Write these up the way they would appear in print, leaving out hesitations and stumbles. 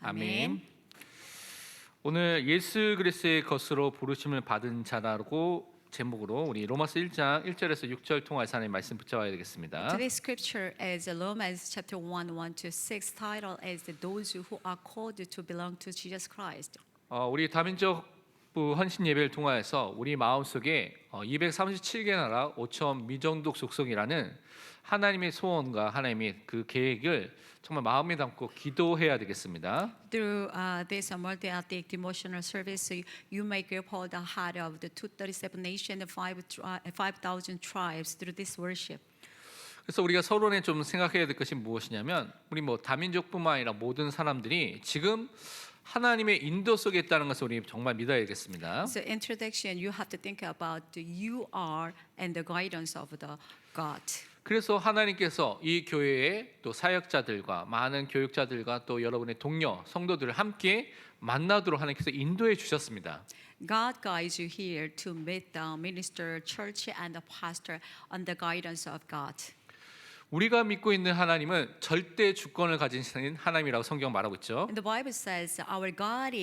아멘. 오늘 예수 그리스도의 것으로 부르심을 받은 자라고 제목으로 우리 로마서 1장 1절에서 6절 통해서 하나님 말씀 붙잡아야 되겠습니다. Today's scripture is Romans chapter 1, 1 to 6, title is those who are called to belong to Jesus Christ. 우리 다민족부 헌신 예배를 통하여서 우리 마음속에 237개 나라 5천 미정독 속성이라는 하나님의 소원과 하나님의 그 계획을 정말 마음에 담고 기도해야 되겠습니다. Through this multi-ethnic devotional service, you may grab hold the heart of the 237 nations and 5,000 tribes through this worship. 그래서 우리가 서론에 좀 생각해야 될 것이 무엇이냐면 우리 다민족뿐만 아니라 모든 사람들이 지금 하나님의 인도 속에 있다는 것을 우리 정말 믿어야겠습니다. So introduction, you have to think about you are and the guidance of the God. 그래서 하나님께서 이 교회의 또 사역자들과 많은 교육자들과 또 여러분의 동료 성도들을 함께 만나도록 하나님께서 인도해 주셨습니다. God guides you here to meet the minister, church, and the pastor on the guidance of God. 우리가 믿고 있는 하나님은 절대 주권을 가진 하나님이라고 성경 말하고 있죠. And the Bible says our God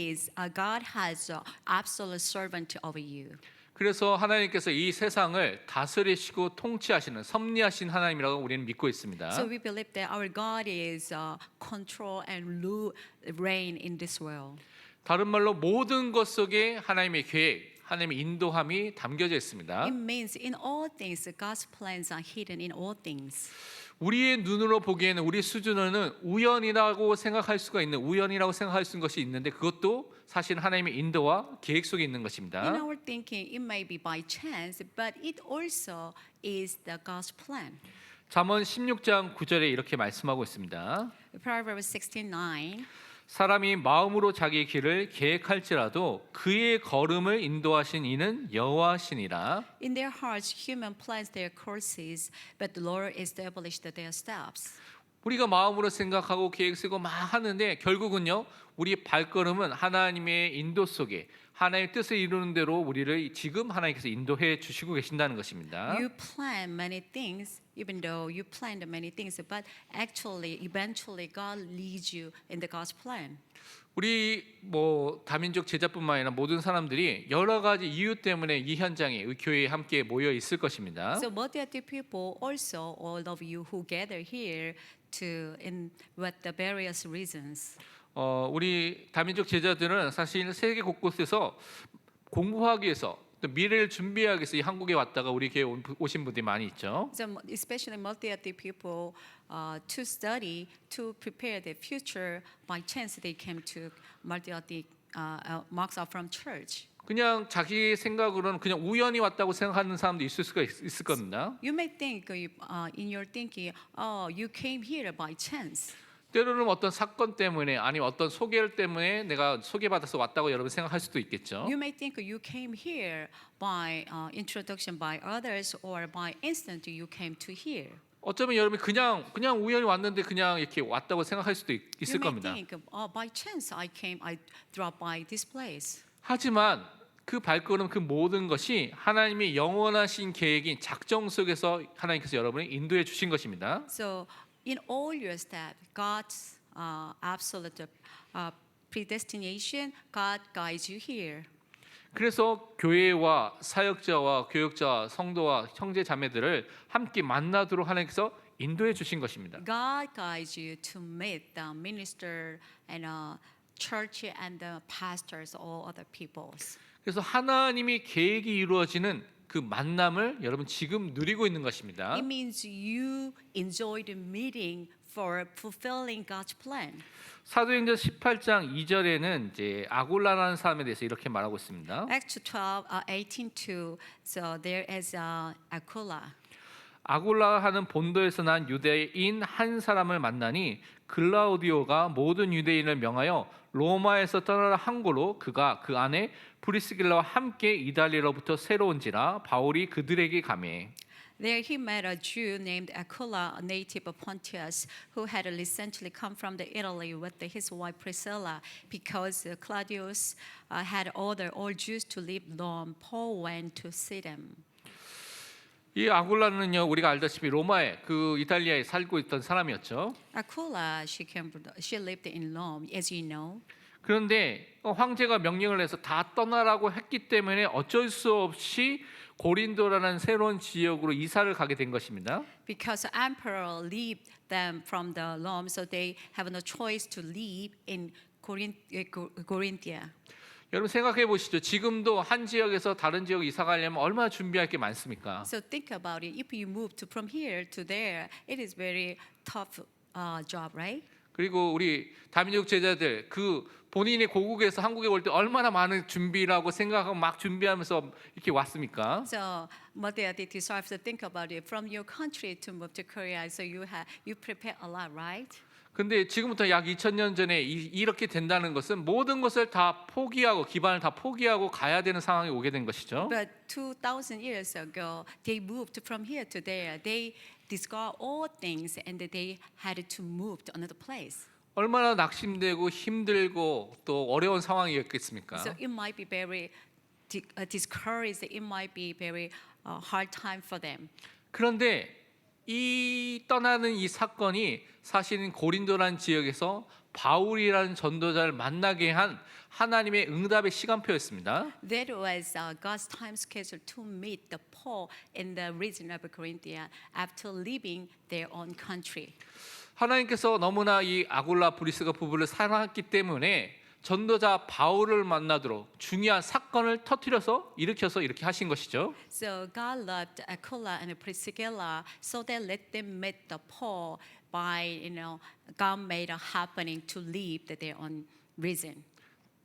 has absolute servant over you. 그래서 하나님께서 이 세상을 다스리시고 통치하시는 섭리하신 하나님이라고 우리는 믿고 있습니다. So we believe that our God is control and reign in this world. 다른 말로 모든 것 속에 하나님의 계획, 하나님의 인도함이 담겨져 있습니다. It means in all things, God's plans are hidden in all things. 우리의 눈으로 보기에는 우리 수준으로는 우연이라고 생각할 수가 있는 우연이라고 생각할 수 있는 것이 있는데 그것도 사실 하나님의 인도와 계획 속에 있는 것입니다. In our thinking, it may be by chance, but it also is the God's plan. 잠언 16장 9절에 이렇게 말씀하고 있습니다. Proverbs 16:9. 사람이 마음으로 자기 길을 계획할지라도 그의 걸음을 인도하신 이는 여호와시니라. In their hearts, human plans their courses, but the Lord established their steps. 우리가 마음으로 생각하고 계획 쓰고 막 하는데 결국은요 우리 발걸음은 하나님의 인도 속에 하나님의 뜻을 이루는 대로 우리를 지금 하나님께서 인도해 주시고 계신다는 것입니다. You plan many things, even though you planned many things, but actually, eventually, God leads you in the God's plan. 우리 다민족 제자뿐만 아니라 모든 사람들이 여러 가지 이유 때문에 이 현장에 이 교회에 함께 모여 있을 것입니다. So multi-ethnic people, also all of you who gather here, with the various reasons. 우리 다민족 제자들은 사실 세계 곳곳에서 공부하기 위해서 또 미래를 준비하기 위해서 이 한국에 왔다가 우리 교회에 오신 분들이 많이 있죠. So especially multi-ethnic people to study, to prepare their future. By chance, they came to multi-ethnic Marks are from church. 그냥 자기 생각으로는 그냥 우연히 왔다고 생각하는 사람도 있을 겁니다. You may think in your thinking, you came here by chance. 때로는 어떤 사건 때문에 아니면 어떤 소개를 때문에 내가 소개받아서 왔다고 여러분 생각할 수도 있겠죠. You may think you came here by introduction by others or by instant you came to here. 어쩌면 여러분이 그냥 우연히 왔는데 그냥 이렇게 왔다고 생각할 수도 있을 You 겁니다. may think, by chance I dropped by this place. 하지만 그 발걸음 그 모든 것이 하나님의 영원하신 계획인 작정 속에서 하나님께서 여러분을 인도해 주신 것입니다. So in all your steps, God's absolute predestination, God guides you here. 그래서 교회와 사역자와 교육자, 성도와 형제 자매들을 함께 만나도록 하나님께서 인도해 주신 것입니다. God guides you to meet the minister and church and the pastors, all other peoples. 그래서 하나님의 계획이 이루어지는 그 만남을 여러분 지금 누리고 있는 것입니다. It means you enjoyed meeting for fulfilling God's plan. 사도행전 18장 2절에는 이제 아골라라는 사람에 대해서 이렇게 말하고 있습니다. Acts 12:18-2. So there is Aquila. 아골라 하는 본도에서 난 유대인 한 사람을 만나니 글라우디오가 모든 유대인을 명하여 로마에서 떠나라 항고로 그가 그 안에 브리스길라와 함께 이달리로부터 새로운지라 바울이 그들에게 가매. There he met a Jew named Aquila, a native of Pontus, who had recently come from Italy with his wife Priscilla. Because Claudius had ordered all Jews to leave Rome, Paul went to see them. 이 아굴라는요 우리가 알다시피 로마에 그 이탈리아에 살고 있던 사람이었죠. Aquila, she lived in Rome, as you know. 그런데 황제가 명령을 해서 다 떠나라고 했기 때문에 어쩔 수 없이 고린도라는 새로운 지역으로 이사를 가게 된 것입니다. Because the emperor leave them from the Rome, so they have no choice to live in Corinthia. 여러분 생각해 보시죠. 지금도 한 지역에서 다른 지역 이사 가려면 얼마나 준비할 게 많습니까? So think about it. If you move from here to there, it is very tough job, right? 그리고 우리 다민족 제자들 그 본인이 고국에서 한국에 올 때 얼마나 많은 준비라고 생각하고 막 준비하면서 이렇게 왔습니까? So, Matea, did you have to think about it from your country to move to Korea? So you prepare a lot, right? 근데 지금부터 약 2000년 전에 이렇게 된다는 것은 모든 것을 다 포기하고 기반을 다 포기하고 가야 되는 상황이 오게 된 것이죠. But 2,000 years ago, they moved from here to there. They discard all things and they had to move to another place. 얼마나 낙심되고 힘들고 또 어려운 상황이었겠습니까? So it might be very discouraged. It might be very hard time for them. 그런데 이 떠나는 이 사건이 사실은 고린도라는 지역에서 바울이라는 전도자를 만나게 한 하나님의 응답의 시간표였습니다. That was God's time schedule to meet the Paul in the region of Corinthia after leaving their own country. 하나님께서 너무나 이 아굴라 브리스가 부부를 사랑했기 때문에 전도자 바울을 만나도록 중요한 사건을 터뜨려서 일으켜서 이렇게 하신 것이죠. So God loved Aquila and Priscilla, so that let them meet the Paul by God made a happening to leave their own region.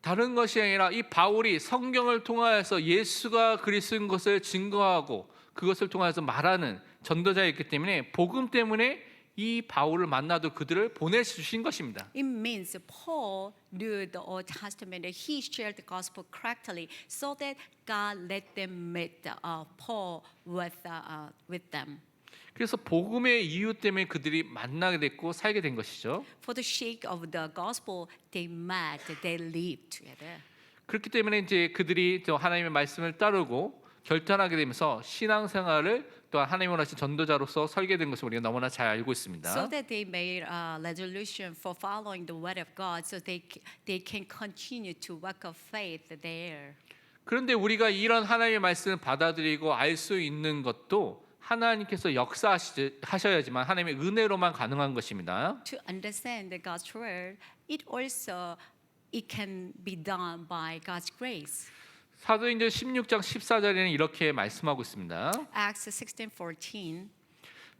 다른 것이 아니라 이 바울이 성경을 통하여서 예수가 그리스도인 것을 증거하고 그것을 통하여서 말하는 전도자였기 때문에 복음 때문에 이 바울을 만나도 그들을 보내주신 것입니다. It means Paul knew the Old Testament. He shared the gospel correctly, so that God let them meet Paul with them. 그래서 복음의 이유 때문에 그들이 만나게 됐고 살게 된 것이죠. For the sake of the gospel, they met, they lived together. 그렇기 때문에 이제 그들이 저 하나님의 말씀을 따르고 결단하게 되면서 신앙생활을 또한 하나님을 하신 전도자로서 설계 된 것을 우리가 너무나 잘 알고 있습니다. So that they made a resolution for following the word of God, so they can continue to walk of faith there. 그런데 우리가 이런 하나님의 말씀을 받아들이고 알 수 있는 것도 하나님께서 역사하셔야지만 하나님의 은혜로만 가능한 것입니다. To understand the God's word, it can be done by God's grace. 사도행전 16장 14절에는 이렇게 말씀하고 있습니다. Acts 16:14.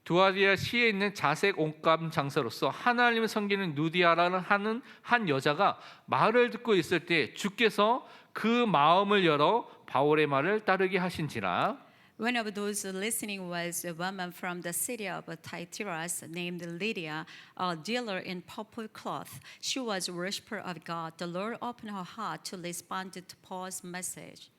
두아디아 시에 있는 자색 옷감 장사로서 하나님을 섬기는 누디아라는 하는 한 여자가 말을 듣고 있을 때 주께서 그 마음을 열어 바울의 말을 따르게 하신지라. One of those listening was a woman from the city of Thyatira named Lydia, a dealer in purple cloth. She was a worshiper of God. The Lord opened her heart to respond to Paul's message.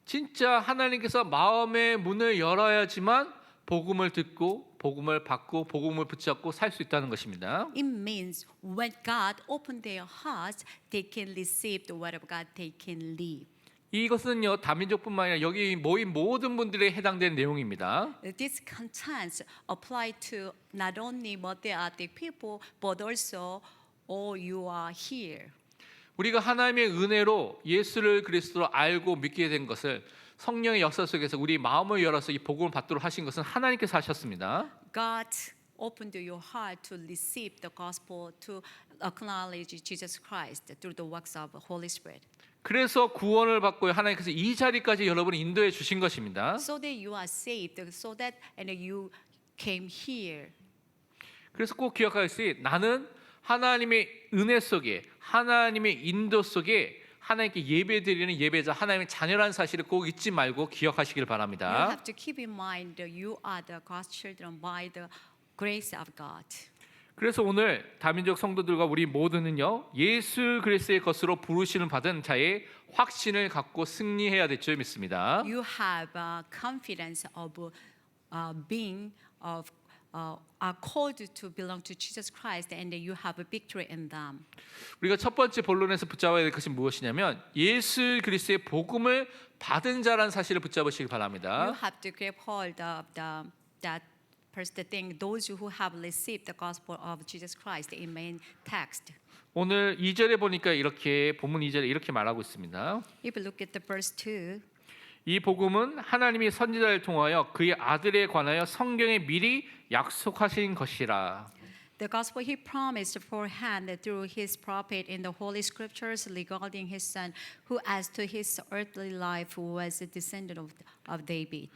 진짜 하나님께서 마음의 문을 열어야지만 복음을 듣고 복음을 받고 복음을 붙잡고 살 수 있다는 것입니다. It means when God opened their hearts, they can receive the word of God. They can live. 이것은요 다민족뿐만 아니라 여기 모인 모든 분들에 해당되는 내용입니다. These contents apply to not only Modeatic people, but also all you are here. 우리가 하나님의 은혜로 예수를 그리스도로 알고 믿게 된 것을 성령의 역사 속에서 우리 마음을 열어서 이 복음을 받도록 하신 것은 하나님께서 하셨습니다. God opened your heart to receive the gospel, to acknowledge Jesus Christ through the works of the Holy Spirit. 그래서 구원을 받고 하나님께서 이 자리까지 여러분을 인도해 주신 것입니다. So that you are saved, so that and you came here. 그래서 꼭 기억하겠으니 나는 하나님의 은혜 속에 하나님의 인도 속에 하나님께 예배드리는 예배자 하나님의 자녀라는 사실을 꼭 잊지 말고 기억하시길 You 바랍니다. have to keep in mind that you are the God's children by the grace of God. 그래서 오늘 다민족 성도들과 우리 모두는요 예수 그리스도의 것으로 부르심을 받은 자의 확신을 갖고 승리해야 될 줄 믿습니다. You have confidence of being of are called to belong to Jesus Christ, and you have a victory in them. 우리가 첫 번째 본론에서 붙잡아야 될 것이 무엇이냐면 예수 그리스도의 복음을 받은 자라는 사실을 붙잡으시기 You 바랍니다. have to grab hold of that first thing. Those who have received the gospel of Jesus Christ in main text. 오늘 2절에 보니까 이렇게 본문 2절에 이렇게 말하고 있습니다. If you look at the verse 2, 이 복음은 하나님이 선지자를 통하여 그의 아들에 관하여 성경에 미리 약속하신 것이라. the gospel he promised beforehand through his prophet in the Holy Scriptures regarding his son, who as to his earthly life was a descendant of David.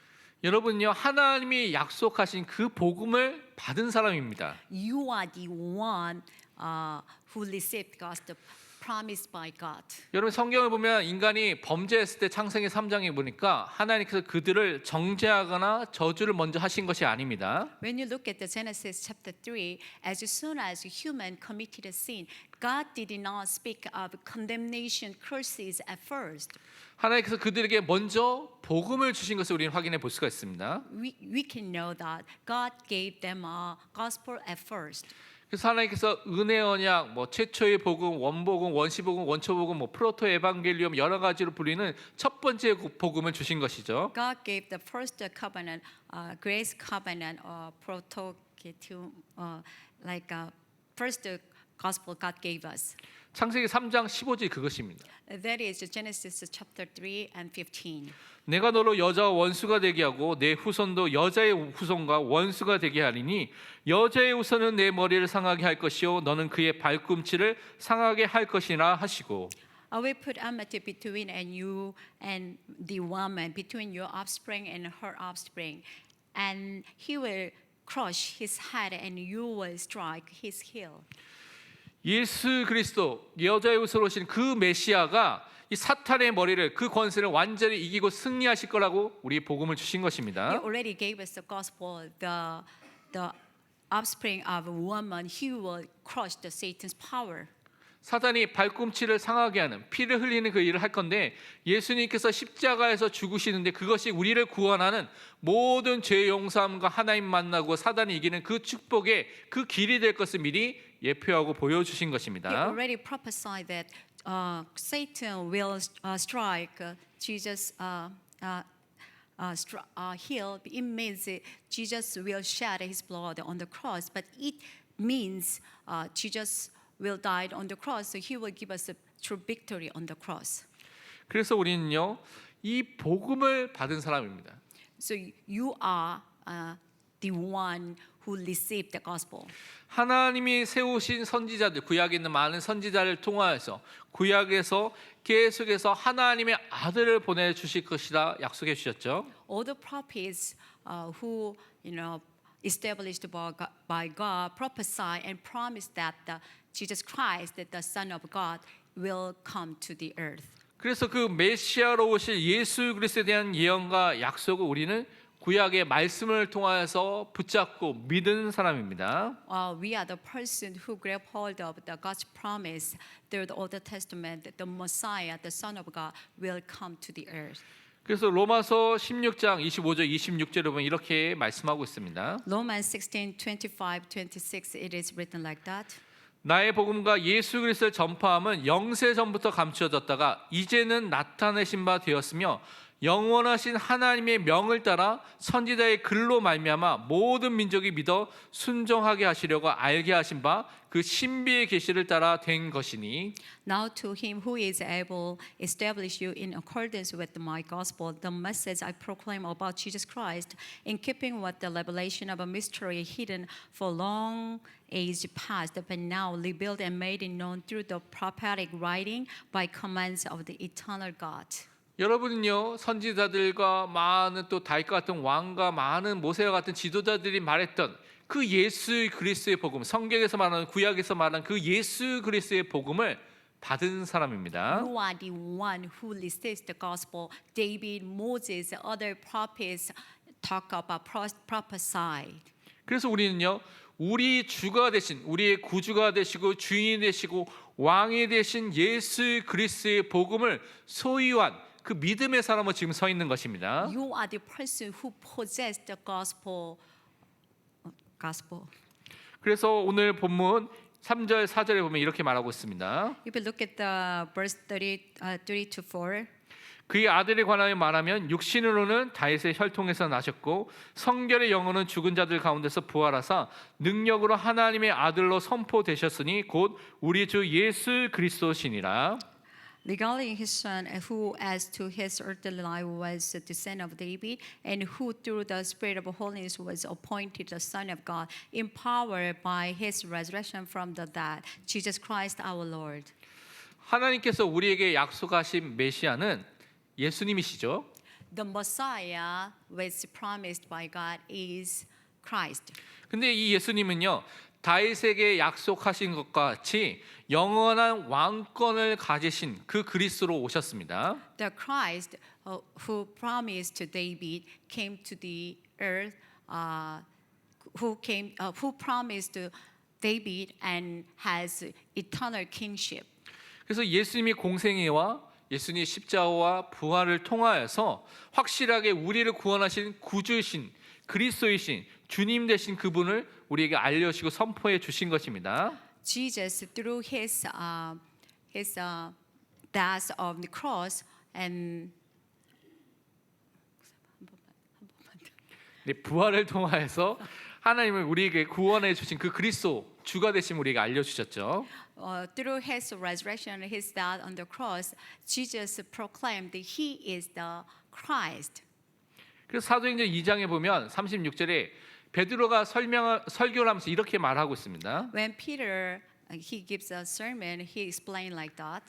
여러분요 하나님이 약속하신 그 복음을 받은 사람입니다. You are the one who received God's promised by God. 여러분 성경을 보면 인간이 범죄했을 때 창세기 3장에 보니까 하나님께서 그들을 정죄하거나 저주를 먼저 하신 것이 아닙니다. When you look at the Genesis chapter 3, as soon as human committed a sin, God did not speak of condemnation, curses at first. 하나님께서 그들에게 먼저 복음을 주신 것을 우리는 확인해 볼 수가 있습니다. We can know that God gave them a gospel at first. 그래서 하나님께서 은혜 언약, 뭐 최초의 복음, 원복음, 원시복음, 원초복음, 뭐 프로토 에반겔리움 여러 가지로 불리는 첫 번째 복음을 주신 것이죠. God gave the first covenant, grace covenant, proto, like first gospel God gave us. 창세기 3장 15절 그것입니다. That is Genesis chapter 3 and 15. 내가 너로 여자와 원수가 되게 하고 내 후손도 여자의 후손과 원수가 되게 하리니 여자의 후손은 내 머리를 상하게 할 것이요 너는 그의 발꿈치를 상하게 할 것이라 하시고 I will put enmity between you and the woman, between your offspring and her offspring, and he will crush his head and you will strike his heel. 예수 그리스도 여자의 후손으로 오신 그 메시아가 이 사탄의 머리를 그 권세를 완전히 이기고 승리하실 거라고 우리 복음을 주신 He 것입니다. already gave us the gospel, the offspring of a woman. He will crush the Satan's power. 사단이 발꿈치를 상하게 하는 피를 흘리는 그 일을 할 건데 예수님께서 십자가에서 죽으시는데 그것이 우리를 구원하는 모든 죄 용서함과 하나님 만나고 사단이 이기는 그 축복의 그 길이 될 것을 미리 예표하고 보여주신 He 것입니다. already prophesied that Satan will strike Jesus' heel. It means Jesus will shed his blood on the cross, but it means Jesus will die on the cross, so he will give us a true victory on the cross. 그래서 우리는요 이 복음을 받은 사람입니다. So you are the one who received the gospel. 하나님이 세우신 선지자들 구약에 있는 많은 선지자를 통하여서 구약에서 계속해서 하나님의 아들을 보내 주실 것이라 약속해 주셨죠. All the prophets who established by God prophesy and promise that Jesus Christ, that the Son of God, will come to the earth. 그래서 그 메시아로 오실 예수 그리스도에 대한 예언과 약속을 우리는 구약의 말씀을 통하여서 붙잡고 믿은 사람입니다. We are the person who grab hold of the God's promise through the Old Testament that the Messiah, the Son of God, will come to the earth. 그래서 로마서 16장 25절 26절에 보면 이렇게 말씀하고 있습니다. Romans 16:25, 26, it is written like that. 나의 복음과 예수 그리스도를 전파함은 영세 전부터 감추어졌다가 이제는 나타내신 바 되었으며 영원하신 하나님의 명을 따라 선지자의 글로 말미암아 모든 민족이 믿어 순종하게 하시려고 알게 하신 바 그 신비의 계시를 따라 된 것이니 Now to him who is able to establish you in accordance with my gospel, the message I proclaim about Jesus Christ, in keeping with the revelation of a mystery hidden for long age past, but now revealed and made known through the prophetic writing by commands of the eternal God. 여러분은요 선지자들과 많은 또 다윗과 같은 왕과 많은 모세와 같은 지도자들이 말했던 그 예수 그리스도의 복음, 성경에서 말하는 구약에서 말하는 그 예수 그리스도의 복음을 받은 사람입니다. You are the one who receives the gospel. David, Moses, other prophets talk about prophesied. 그래서 우리는요 우리 주가 되신 우리의 구주가 되시고 주인이 되시고 왕이 되신 예수 그리스도의 복음을 소유한 그 믿음의 사람으로 지금 서 있는 것입니다. You are the person who possessed the gospel gospel. 그래서 오늘 본문 3절 4절에 보면 이렇게 말하고 있습니다. If you look at the verse 3 to 4, 그의 아들에 관하여 말하면 육신으로는 다윗의 혈통에서 나셨고 성결의 영혼은 죽은 자들 가운데서 부활하사 능력으로 하나님의 아들로 선포되셨으니 곧 우리 주 예수 그리스도시니라. regarding his son, who as to his earthly life was the son of David, and who through the Spirit of holiness was appointed the Son of God, empowered by his resurrection from the dead, Jesus Christ our Lord. 하나님께서 우리에게 약속하신 메시아는 예수님이시죠. The Messiah, which promised by God, is Christ. 근데 이 예수님은요, 다윗에게 약속하신 것과 같이 영원한 왕권을 가지신 그 그리스도로 오셨습니다. The Christ who promised to David came to the earth, who promised to David and has eternal kingship. 그래서 예수님이 공생애와 예수님의 십자가와 부활을 통하여서 확실하게 우리를 구원하신 구주이신 그리스도이신 주님 되신 그분을 우리에게 알려주시고 선포해 주신 것입니다. Jesus through his death of the cross and 네, 부활을 통하여서 하나님을 우리에게 구원해 주신 그 그리스도 주가 되신 우리에게 알려주셨죠. through his resurrection and his death on the cross, Jesus proclaimed that he is the Christ. 그래서 사도행전 2장에 보면 36절에 베드로가 설교를 하면서 이렇게 말하고 있습니다. When Peter he gives a sermon, he explained like that.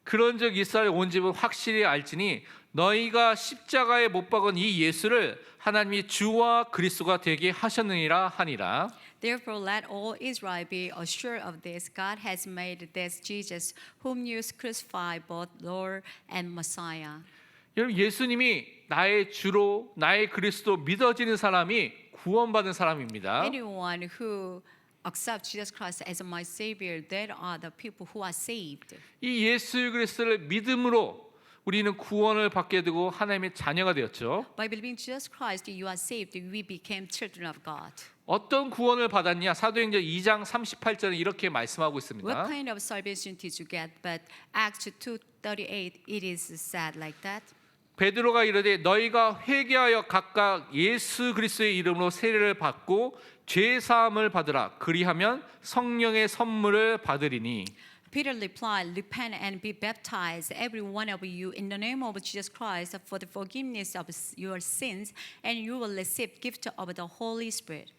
그런즉 이스라엘 온 집은 확실히 알지니 너희가 십자가에 못 박은 이 예수를 하나님이 주와 그리스도가 되게 하셨느니라 하니라. Therefore, let all Israel be assured of this: God has made this Jesus, whom you crucified, both Lord and Messiah. 여러분 예수님이 나의 주로 나의 그리스도 믿어지는 사람이 구원받은 사람입니다. Anyone who accepts Jesus Christ as my Savior, that are the people who are saved. 이 예수 그리스도를 믿음으로 우리는 구원을 받게 되고 하나님의 자녀가 되었죠. By believing Jesus Christ, you are saved. We became children of God. 어떤 구원을 받았냐? 사도행전 2장 38절은 이렇게 말씀하고 What 있습니다. kind of salvation did you get? But Acts 2:38, it is said like that. 베드로가 이르되 너희가 회개하여 각각 예수 그리스도의 이름으로 세례를 받고 죄 사함을 받으라. 그리하면 성령의 선물을 받으리니. Peter replied, repent and be baptized, every one of you, in the name of Jesus Christ, for the forgiveness of your sins, and you will receive gift of the Holy Spirit.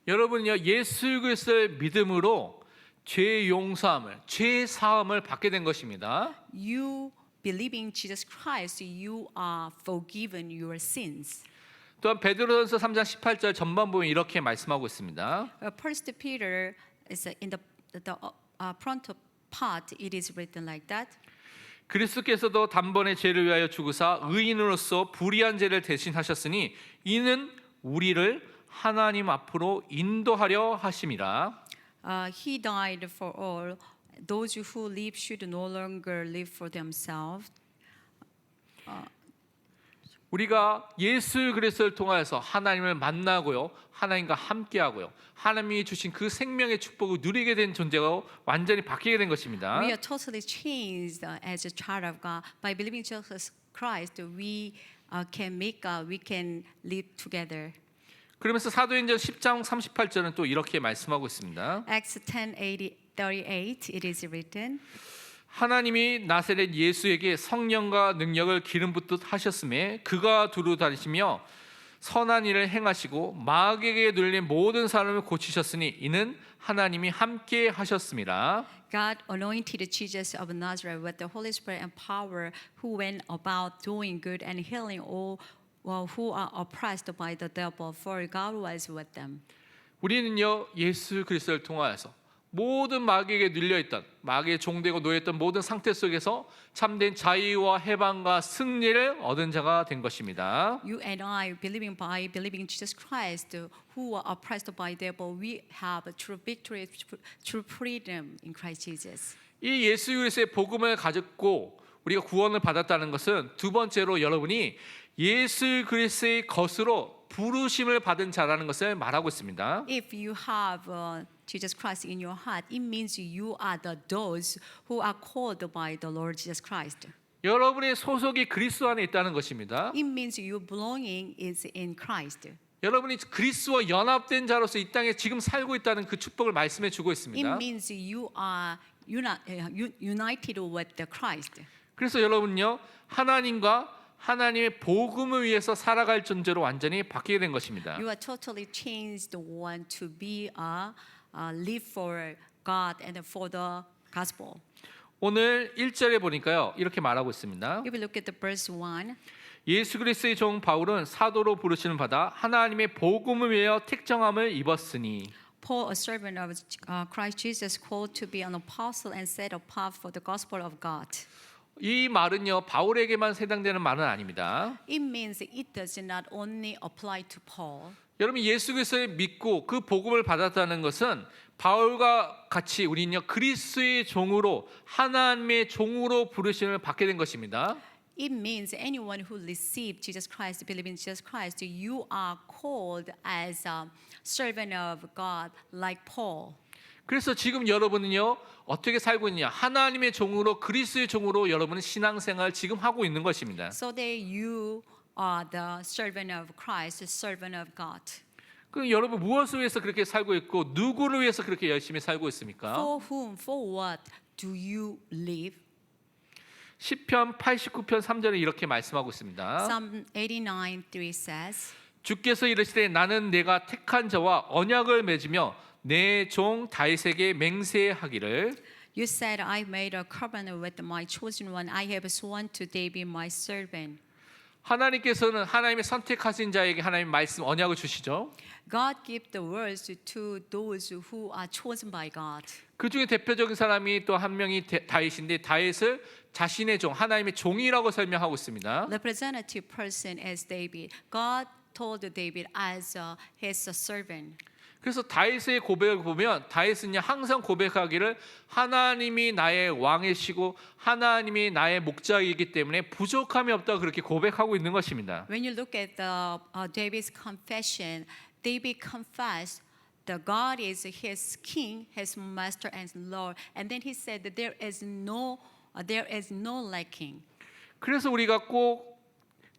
여러분요 예수 그리스도의 믿음으로 죄 용서함을 죄 사함을 받게 된 것입니다. You believing Jesus Christ, you are forgiven your sins. 또한 베드로전서 3장 18절 전반 보면 이렇게 말씀하고 있습니다. First Peter is in the front part. It is written like that. 그리스도께서도 단번에 죄를 위하여 죽으사 의인으로서 불의한 죄를 대신하셨으니 이는 우리를 하나님 앞으로 인도하려 하심이라. He died for all. Those who live should no longer live for themselves. 우리가 예수 그리스도를 통하여서 하나님을 만나고요. 하나님과 함께하고요. 하나님이 주신 그 생명의 축복을 누리게 된 존재가 완전히 바뀌게 된 것입니다. We are totally changed as a child of God. By believing Jesus Christ, we can live together. 그러면서 사도행전 10장 38절은 또 이렇게 말씀하고 있습니다. Acts 10:38, it is written. 하나님이 나사렛 예수에게 성령과 능력을 기름 붓듯 하셨음에 그가 두루 다니시며 선한 일을 행하시고 마귀에게 눌린 모든 사람을 고치셨으니 이는 하나님이 함께 하셨음이라. God anointed Jesus of Nazareth with the Holy Spirit and power, who went about doing good and healing all who are oppressed by the devil, for God was with them. 우리는요 예수 그리스도를 통하여서 모든 마귀에게 눌려있던 마귀의 종되고 노예했던 모든 상태 속에서 참된 자유와 해방과 승리를 얻은 자가 된 것입니다. You and I, by believing Jesus Christ, who are oppressed by devil, we have true victory, true freedom in Christ Jesus. 이 예수 그리스도의 복음을 가졌고 우리가 구원을 받았다는 것은 두 번째로 여러분이 예수 그리스도의 것으로 부르심을 받은 자라는 것을 말하고 있습니다. If you have Jesus Christ in your heart, it means you are those who are called by the Lord Jesus Christ. 여러분의 소속이 그리스도 안에 있다는 것입니다. It means your belonging is in Christ. 여러분이 그리스도와 연합된 자로서 이 땅에 지금 살고 있다는 그 축복을 말씀해 주고 It 있습니다. means you are united with the Christ. 그래서 여러분요, 하나님과 하나님의 복음을 위해서 살아갈 존재로 완전히 바뀌게 된 것입니다. You are totally changed one to be live for God and for the gospel. 오늘 1절에 보니까요, 이렇게 말하고 있습니다. If you look at the verse 1, 예수 그리스도의 종 바울은 사도로 부르심을 받아 하나님의 복음을 위하여 택정함을 입었으니. Paul, a servant of Christ Jesus, called to be an apostle and set apart for the gospel of God. 이 말은요, 바울에게만 해당되는 말은 아닙니다. It means it does not only apply to Paul. 여러분, 예수 그리스도를 믿고 그 복음을 받았다는 것은 바울과 같이 우리는요, 그리스도의 종으로, 하나님의 종으로 부르심을 받게 된 것입니다. It means anyone who received Jesus Christ, believe in Jesus Christ, you are called as a servant of God like Paul. 그래서 지금 여러분은요, 어떻게 살고 있느냐? 하나님의 종으로, 그리스도의 종으로 여러분은 신앙생활을 지금 하고 있는 것입니다. So that you are the servant of Christ, servant of God. 그럼 여러분 무엇을 위해서 그렇게 살고 있고 누구를 위해서 그렇게 열심히 살고 있습니까? For whom, for what do you live? 시편 89편 3절에 이렇게 말씀하고 있습니다. Psalm 89:3 says, 주께서 이르시되 나는 내가 택한 자와 언약을 맺으며 내 종 다윗에게 맹세하기를. You said, I made a covenant with my chosen one. I have sworn to David, my servant. 하나님께서는 하나님의 선택하신 자에게 하나님 말씀 언약을 주시죠. God gives the words to those who are chosen by God. 그 중에 대표적인 사람이 또 한 명이 다윗인데 다윗을 자신의 종, 하나님의 종이라고 설명하고 있습니다. Representative person as David. God told David as his servant. 그래서 다윗의 고백을 보면 다윗은 항상 고백하기를 하나님이 나의 왕이시고 하나님이 나의 목자이기 때문에 부족함이 없다고 그렇게 고백하고 있는 것입니다. When you look at David's confession, David confessed that God is his king, his master and Lord, and then he said that there is no lacking. 그래서 우리가 꼭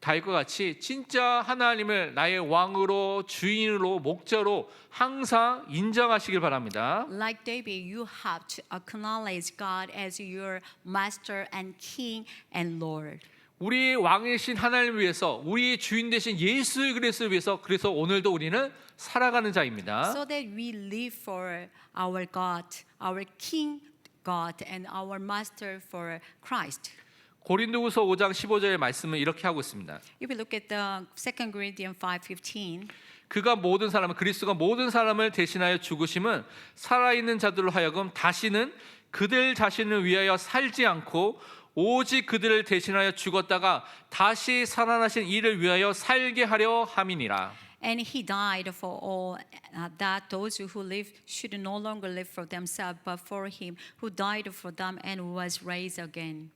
다윗과 같이 진짜 하나님을 나의 왕으로 주인으로 목자로 항상 인정하시길 바랍니다. Like David, you have to acknowledge God as your master and king and Lord. 우리의 왕이신 하나님을 위해서 우리의 주인 되신 예수 그리스도를 위해서 그래서 오늘도 우리는 살아가는 자입니다. So that we live for our God, our King God, and our Master for Christ. 고린도후서 5장 15절의 말씀은 이렇게 하고 있습니다. If you look at the 2 Corinthians 5:15, 그가 모든 사람을 그리스도가 모든 사람을 대신하여 죽으심은 살아있는 자들로 하여금 다시는 그들 자신을 위하여 살지 않고 오직 그들을 대신하여 죽었다가 다시 살아나신 이를 위하여 살게 하려 함이니라. and he died for all, that those who live should no longer live for themselves, but for him who died for them and was raised again.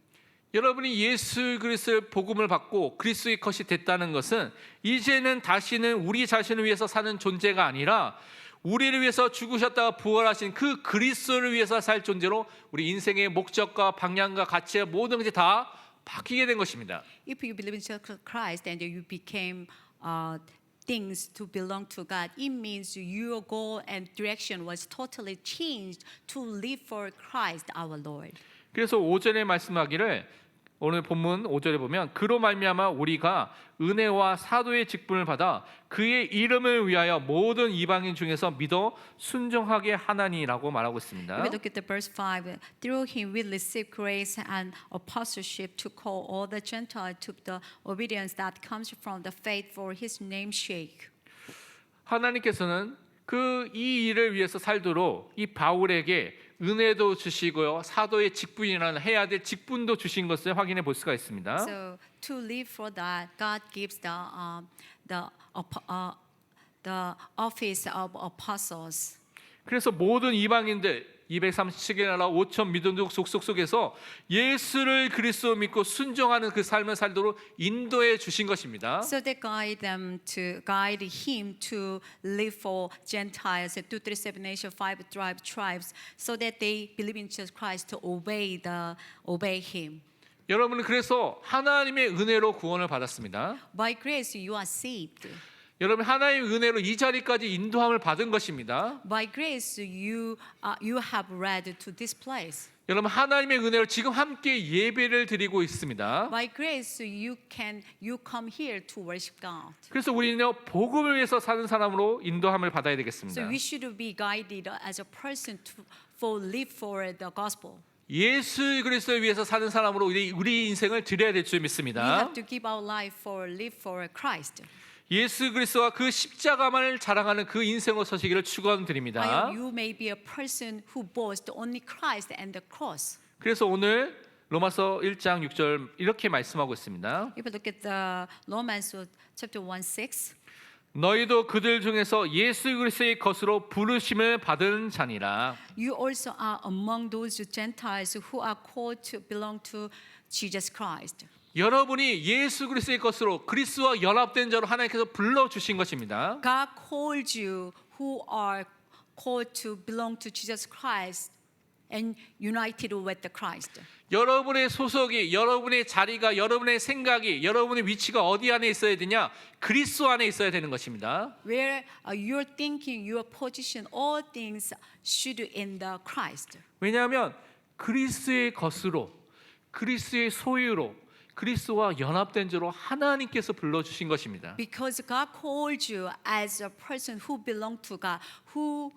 여러분이 예수 그리스도의 복음을 받고 그리스도의 것이 됐다는 것은 이제는 다시는 우리 자신을 위해서 사는 존재가 아니라 우리를 위해서 죽으셨다가 부활하신 그 그리스도를 위해서 살 존재로 우리 인생의 목적과 방향과 가치와 모든 것이 다 바뀌게 된 것입니다. If you believe in Jesus Christ and you became things to belong to God, it means your goal and direction was totally changed to live for Christ our Lord. 그래서 5절에 말씀하기를 오늘 본문 5절에 보면 그로 말미암아 우리가 은혜와 사도의 직분을 받아 그의 이름을 위하여 모든 이방인 중에서 믿어 순종하게 하나니라고 말하고 있습니다. If we look at the verse 5, through him we receive grace and apostleship to call all the Gentiles to the obedience that comes from the faith for his name's sake. 하나님께서는 그 이 일을 위해서 살도록 이 바울에게 은혜도 주시고요 사도의 직분이라는 해야 될 직분도 주신 것을 확인해 볼 수가 있습니다. So to live for that, God gives the office of apostles. 그래서 모든 이방인들 237개 나라 5천 민족 속에서 예수를 그리스도 믿고 순종하는 그 삶을 살도록 인도해 주신 것입니다. So they guide him to live for Gentiles, 2, 3, 7 nation, 5 tribes, so that they believe in Jesus Christ to obey him. 여러분은 그래서 하나님의 은혜로 구원을 받았습니다. By grace you are saved. 여러분 하나님의 은혜로 이 자리까지 인도함을 받은 것입니다. By grace you have led to this place. 여러분 하나님의 은혜로 지금 함께 예배를 드리고 있습니다. By grace you come here to worship God. 그래서 우리는 복음을 위해서 사는 사람으로 인도함을 받아야 So 되겠습니다. we should be guided as a person for live for the gospel. 예수 그리스도를 위해서 사는 사람으로 우리 인생을 드려야 될 줄 We 믿습니다. have to give our life live for Christ. 예수 그리스도와 그 십자가만을 자랑하는 그 인생으로 서시기를 I 축원드립니다. hope you may be a person who boasts only Christ and the cross. 그래서 오늘 로마서 1장 6절 이렇게 말씀하고 있습니다. If you look at the Romans chapter 1:6, 너희도 그들 중에서 예수 그리스도의 것으로 부르심을 받은 자니라. you also are among those Gentiles who are called to belong to Jesus Christ. 여러분이 예수 그리스도의 것으로 그리스도와 연합된 자로 하나님께서 불러 주신 것입니다. God called you who are called to belong to Jesus Christ and united with the Christ. 여러분의 소속이, 여러분의 자리가, 여러분의 생각이, 여러분의 위치가 어디 안에 있어야 되냐? 그리스도 안에 있어야 되는 것입니다. Where your thinking, your position, all things should in the Christ. 왜냐하면 그리스도의 것으로, 그리스도의 소유로, 그리스도와 연합된 자로 하나님께서 불러주신 것입니다. Because God called you as a person who belong to God, who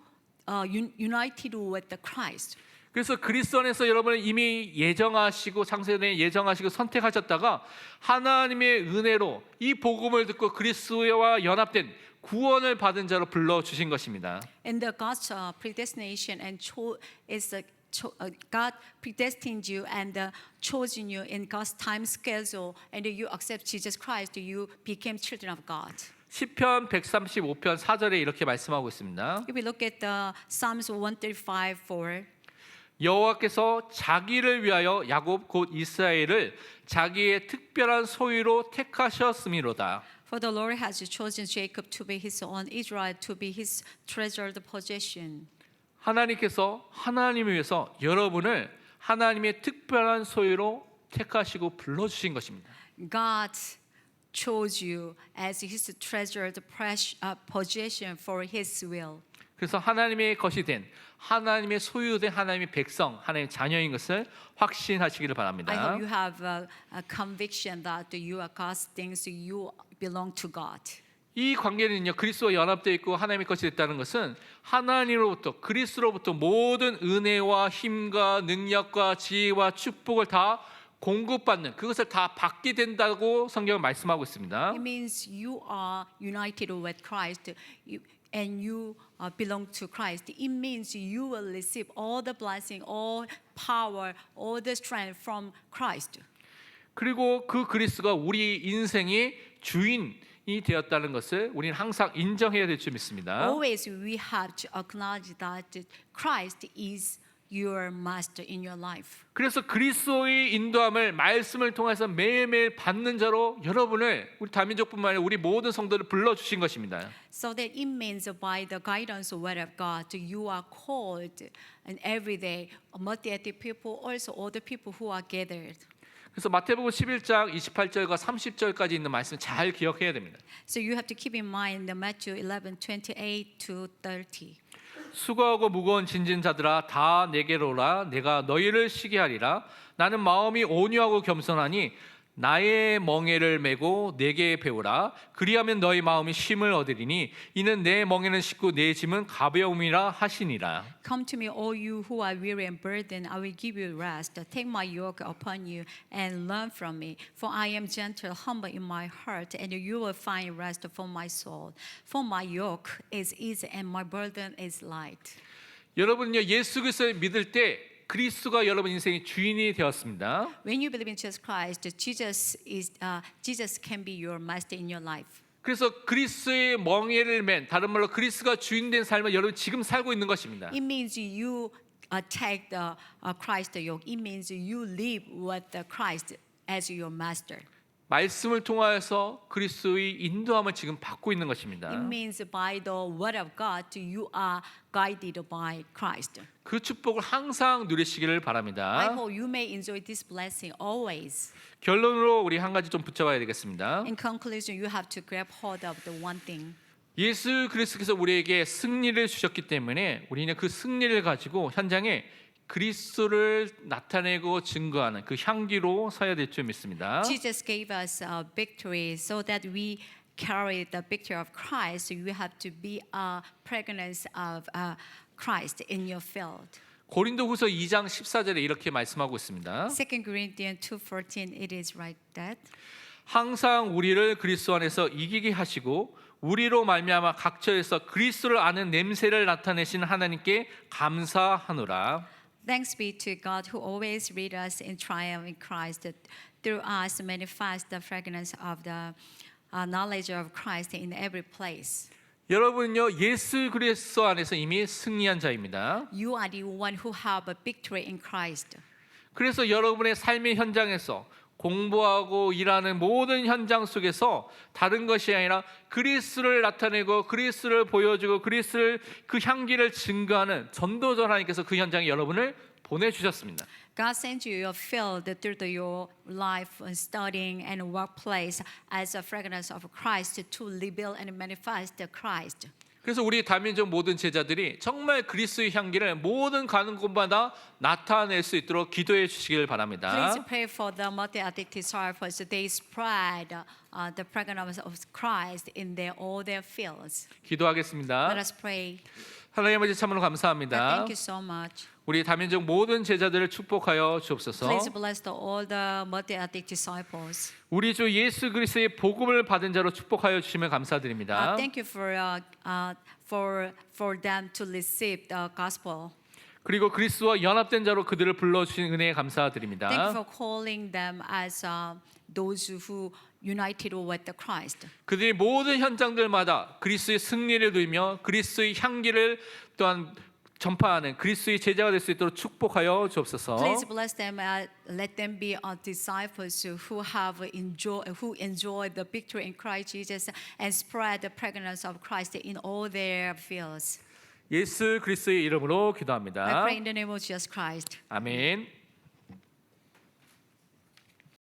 united with the Christ. 그래서 그리스도 안에서 여러분을 이미 예정하시고 창세전에 예정하시고 선택하셨다가 하나님의 은혜로 이 복음을 듣고 그리스도와 연합된 구원을 받은 자로 불러주신 것입니다. And the God's predestination and God predestined you and chosen you in God's time schedule, and you accept Jesus Christ, you became children of God. 시편 135편 4절에 이렇게 말씀하고 있습니다. If we look at the Psalms 135:4, 여호와께서 자기를 위하여 야곱 곧 이스라엘을 자기의 특별한 소유로 택하셨음이로다. for the Lord has chosen Jacob to be his own, Israel to be his treasured possession. 하나님께서 하나님을 위해서 여러분을 하나님의 특별한 소유로 택하시고 불러주신 것입니다. God chose you as his treasured possession for his will. 그래서 하나님의 것이 된 하나님의 소유된 하나님의 백성, 하나님의 자녀인 것을 확신하시기를 I 바랍니다. hope you have a conviction that you are God's things, you belong to God. 이 관계는요 그리스도와 연합되어 있고 하나님의 것이 됐다는 것은 하나님으로부터 그리스도로부터 모든 은혜와 힘과 능력과 지혜와 축복을 다 공급받는 그것을 다 받게 된다고 성경은 말씀하고 있습니다. It means you are united with Christ and you belong to Christ. It means you will receive all the blessing, all power, all the strength from Christ. 그리고 그 그리스도가 우리 인생의 주인이 되었다는 것을 우리는 항상 인정해야 될 줄 믿습니다. Always we have to acknowledge that Christ is your master in your life. 그래서 그리스도의 인도함을 말씀을 통해서 매일매일 받는 자로 여러분을 우리 다민족뿐만 아니라 우리 모든 성도를 불러주신 것입니다. So that it means by the guidance of word of God, you are called, and every day, multi-ethnic people, also all the people who are gathered. 그래서 마태복음 11장 28절과 30절까지 있는 말씀 잘 기억해야 됩니다. So you have to keep in mind the Matthew 11:28 to 30. 수고하고 무거운 진진 자들아 다 내게로 오라 내가 너희를 쉬게 하리라 나는 마음이 온유하고 겸손하니 나의 멍에를 메고 내게 배우라 그리하면 너희 마음이 쉼을 얻으리니 이는 내 멍에는 쉽고 내 짐은 가벼움이라 하시니라. Come to me, all you who are weary and burdened, I will give you rest. Take my yoke upon you and learn from me, for I am gentle, humble in my heart, and you will find rest for my soul. For my yoke is easy and my burden is light. 여러분은요 예수 그리스도를 믿을 때 그리스도가 여러분 인생의 주인이 되었습니다. When you believe in Jesus Christ, Jesus can be your master in your life. 그래서 그리스도의 멍에를 맨 다른 말로 그리스도가 주인된 삶을 여러분 지금 살고 있는 것입니다. It means you take the Christ yoke. It means you live with the Christ as your master. 말씀을 통하여서 그리스도의 인도함을 지금 받고 있는 것입니다. It means by the word of God, you are guided by Christ. 그 축복을 항상 누리시기를 I 바랍니다. hope you may enjoy this blessing always. 결론으로 우리 한 가지 좀 붙잡아야 되겠습니다. In conclusion, you have to grab hold of the one thing. 예수 그리스도께서 우리에게 승리를 주셨기 때문에 우리는 그 승리를 가지고 현장에 그리스도를 나타내고 증거하는 그 향기로 서야 될 줄 믿습니다. Jesus gave us a victory so that we carry the victory of Christ. You have to be a pregnancy of Christ in your field. 고린도후서 2장 14절에 이렇게 말씀하고 있습니다. 2 Corinthians 2:14 it is right that 항상 우리를 그리스도 안에서 이기게 하시고 우리로 말미암아 각처에서 그리스도를 아는 냄새를 나타내신 하나님께 감사하노라. Thanks be to God who always lead us in triumph in Christ. Through us manifest the fragrance of the knowledge of Christ in every place. 여러분은요 예수 그리스도 안에서 이미 승리한 자입니다. You are the one who have a victory in Christ. 그래서 여러분의 삶의 현장에서 공부하고 일하는 모든 현장 속에서 다른 것이 아니라 그리스도를 나타내고 그리스도를 보여주고 그리스도를 그 향기를 증거하는 전도자 하나님께서 그 현장에 여러분을 보내주셨습니다. God sent you your field through your life studying and workplace as a fragrance of Christ to reveal and manifest Christ. 그래서 우리 다민족 모든 제자들이 정말 그리스도의 향기를 모든 가는 곳마다 나타낼 수 있도록 기도해 주시길 바랍니다. Please pray for the multi-ethnic disciples. They spread the fragrance of Christ in all their fields. 기도하겠습니다. Let us pray. 하나님 아버지 참으로 God, 감사합니다. thank you so much. 우리 다민족 모든 제자들을 축복하여 주옵소서. Please bless all the multi-ethnic disciples. 우리 주 예수 그리스도의 복음을 받은 자로 축복하여 주시면 감사드립니다. Thank you for them to receive the gospel. 그리고 그리스도와 연합된 자로 그들을 불러주신 은혜에 Thank you 감사드립니다. for calling them as those who united with the Christ. 그들이 모든 현장들마다 그리스도의 승리를 누리며 그리스도의 향기를 또한 전파하는 그리스도의 제자가 될 수 있도록 축복하여 주옵소서. Please bless them. Let them be disciples who enjoy the victory in Christ Jesus and spread the fragrance of Christ in all their fields. 예수 그리스도의 이름으로 I 기도합니다. pray in the name of Jesus Christ. 아멘.